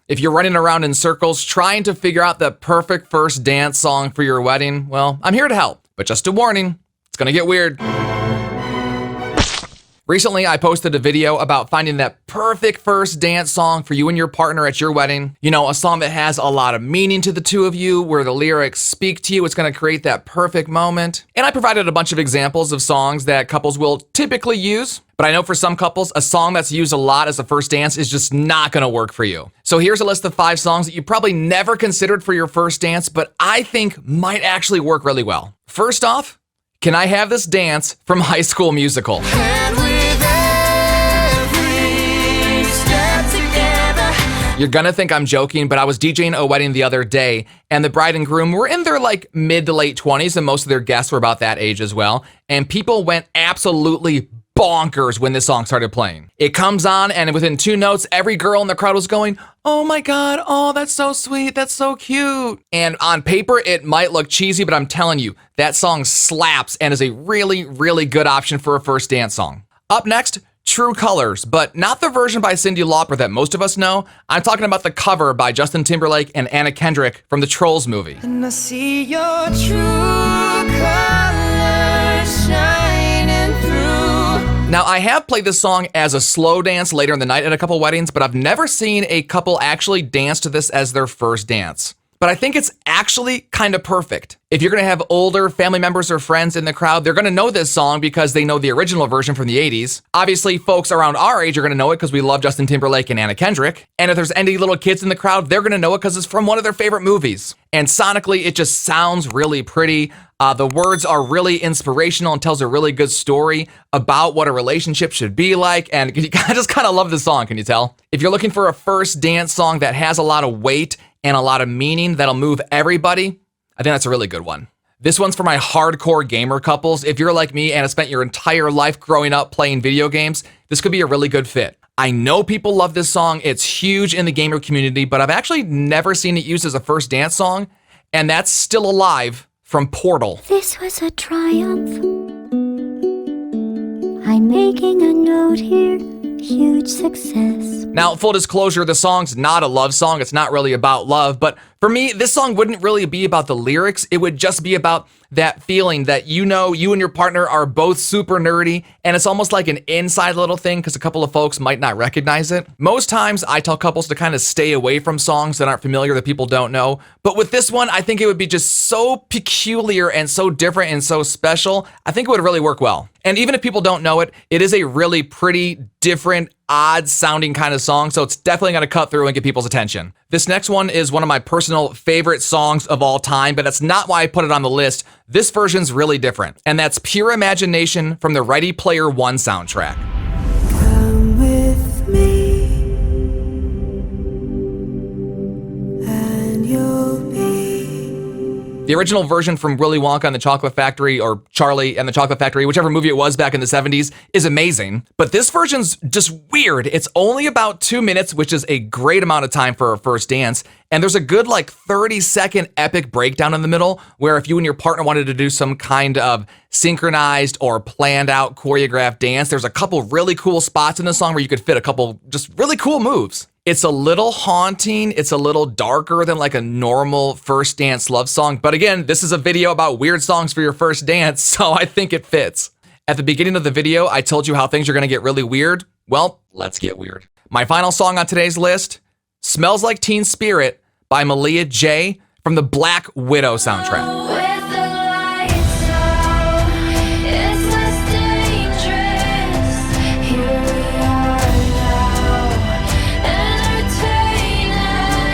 If you're running around in circles trying to figure out the perfect first dance song for your wedding, well, I'm here to help. But just a warning, it's gonna get weird. Recently, I posted a video about finding that perfect first dance song for you and your partner at your wedding. You know, a song that has a lot of meaning to the two of you, where the lyrics speak to you. It's going to create that perfect moment. And I provided a bunch of examples of songs that couples will typically use. But I know for some couples, a song that's used a lot as a first dance is just not going to work for you. So here's a list of 5 songs that you probably never considered for your first dance, but I think might actually work really well. First off, Can I Have This Dance from High School Musical. You're gonna think I'm joking, but I was DJing a wedding the other day, and the bride and groom were in their mid to late 20s, and most of their guests were about that age as well. And people went absolutely bonkers when this song started playing. It comes on, and within 2 notes, every girl in the crowd was going, "Oh my God, oh, that's so sweet, that's so cute." And on paper, it might look cheesy, but I'm telling you, that song slaps and is a really, really good option for a first dance song. Up next, True Colors, but not the version by Cyndi Lauper that most of us know. I'm talking about the cover by Justin Timberlake and Anna Kendrick from the Trolls movie. And I see your true colors shining through. Now, I have played this song as a slow dance later in the night at a couple weddings, but I've never seen a couple actually dance to this as their first dance. But I think it's actually kind of perfect. If you're gonna have older family members or friends in the crowd, they're gonna know this song because they know the original version from the 80s. Obviously, folks around our age are gonna know it because we love Justin Timberlake and Anna Kendrick. And if there's any little kids in the crowd, they're gonna know it because it's from one of their favorite movies. And sonically, it just sounds really pretty. The words are really inspirational and tells a really good story about what a relationship should be like. And I just kind of love this song, can you tell? If you're looking for a first dance song that has a lot of weight and a lot of meaning that'll move everybody, I think that's a really good one. This one's for my hardcore gamer couples. If you're like me and have spent your entire life growing up playing video games, this could be a really good fit. I know people love this song. It's huge in the gamer community, but I've actually never seen it used as a first dance song, and that's Still Alive from Portal. This was a triumph. I'm making a note here. Huge success. Now, full disclosure, the song's not a love song. It's not really about love, but for me, this song wouldn't really be about the lyrics. It would just be about that feeling that you know you and your partner are both super nerdy, and it's almost like an inside little thing because a couple of folks might not recognize it. Most times, I tell couples to kind of stay away from songs that aren't familiar that people don't know, but with this one, I think it would be just so peculiar and so different and so special. I think it would really work well. And even if people don't know it, it is a really pretty, different, odd sounding kind of song, so it's definitely gonna cut through and get people's attention. This next one is one of my personal favorite songs of all time, but that's not why I put it on the list. This version's really different, and that's Pure Imagination from the Ready Player One soundtrack. Come with me, and you'll be. The original version from Willy Wonka and the Chocolate Factory, or Charlie and the Chocolate Factory, whichever movie it was back in the 70s, is amazing. But this version's just weird. It's only about 2 minutes, which is a great amount of time for a first dance. And there's a good 30-second epic breakdown in the middle where if you and your partner wanted to do some kind of synchronized or planned out choreographed dance, there's a couple really cool spots in the song where you could fit a couple just really cool moves. It's a little haunting. It's a little darker than a normal first dance love song. But again, this is a video about weird songs for your first dance, so I think it fits. At the beginning of the video, I told you how things are gonna get really weird. Well, let's get weird. My final song on today's list, Smells Like Teen Spirit by Malia J from the Black Widow soundtrack. With the lights out, it's less dangerous. Here we are now, entertaining.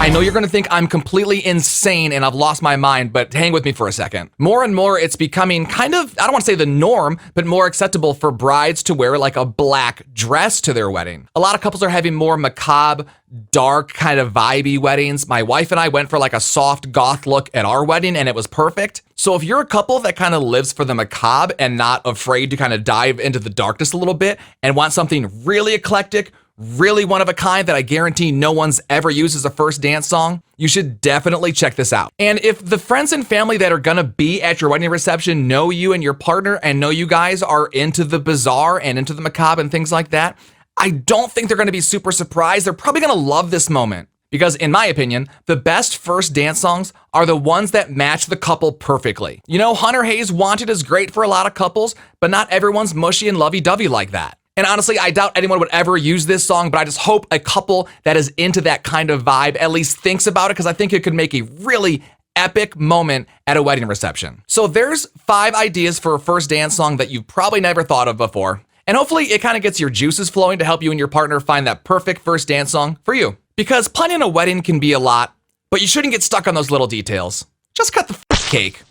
I know you're gonna think I'm completely insane and I've lost my mind, but hang with me for a second. More and more, it's becoming kind of, I don't wanna say the norm, but more acceptable for brides to wear a black dress to their wedding. A lot of couples are having more macabre, dark, kind of vibey weddings. My wife and I went for a soft goth look at our wedding and it was perfect. So if you're a couple that kind of lives for the macabre and not afraid to kind of dive into the darkness a little bit and want something really eclectic, really one of a kind that I guarantee no one's ever used as a first dance song, you should definitely check this out. And if the friends and family that are gonna be at your wedding reception know you and your partner and know you guys are into the bizarre and into the macabre and things like that, I don't think they're gonna be super surprised. They're probably gonna love this moment Because in my opinion, the best first dance songs are the ones that match the couple perfectly. You know, Hunter Hayes' Wanted is great for a lot of couples, but not everyone's mushy and lovey-dovey like that. And honestly, I doubt anyone would ever use this song, but I just hope a couple that is into that kind of vibe at least thinks about it, because I think it could make a really epic moment at a wedding reception. So there's 5 ideas for a first dance song that you've probably never thought of before. And hopefully it kind of gets your juices flowing to help you and your partner find that perfect first dance song for you. Because planning a wedding can be a lot, but you shouldn't get stuck on those little details. Just cut the cake.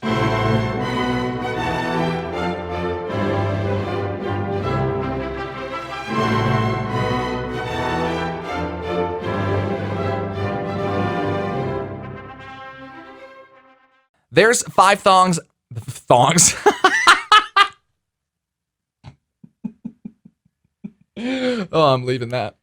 There's 5 thongs. Oh, I'm leaving that.